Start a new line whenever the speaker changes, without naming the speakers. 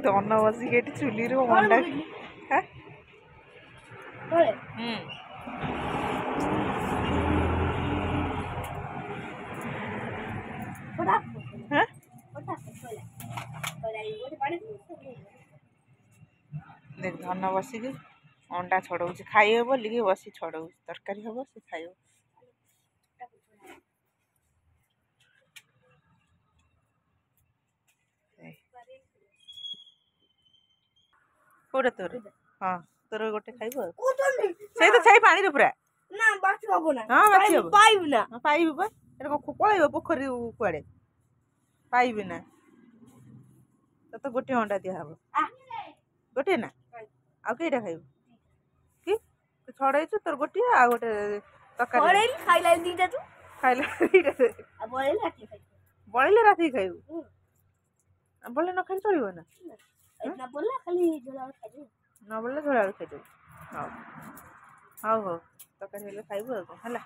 धन बसिक चुली अंडा देख धन बसिक अंडा छड़ाऊ खाइब बोलिक बस छड़ाऊ तरकारी हम से खाइब कोड़े तोर हाँ तोर गोटे खाइब से तो छाई पानी रे पूरा
ना बाच बाबू ना
हाँ बाची हबो
पाइब ना
पाइब बा एटा को पळाइब पोखरी कुआडे पाइब ना तो गोटे अंडा दिया हबो गोटे ना आ केटा खाइब कि छड़ाई तोर गोटे आ गोटे तरकारी
बड़े खाइला दीटा तू
खाइला दीटा
आ बड़े राती खाइ
बळिले राती खाइब बळे न खाइ चलिबो ना
इतना बोला खाली झोला खाइ
न बळे झोला खाइ हाउ हाउ तरकारी हेले खाइब हला।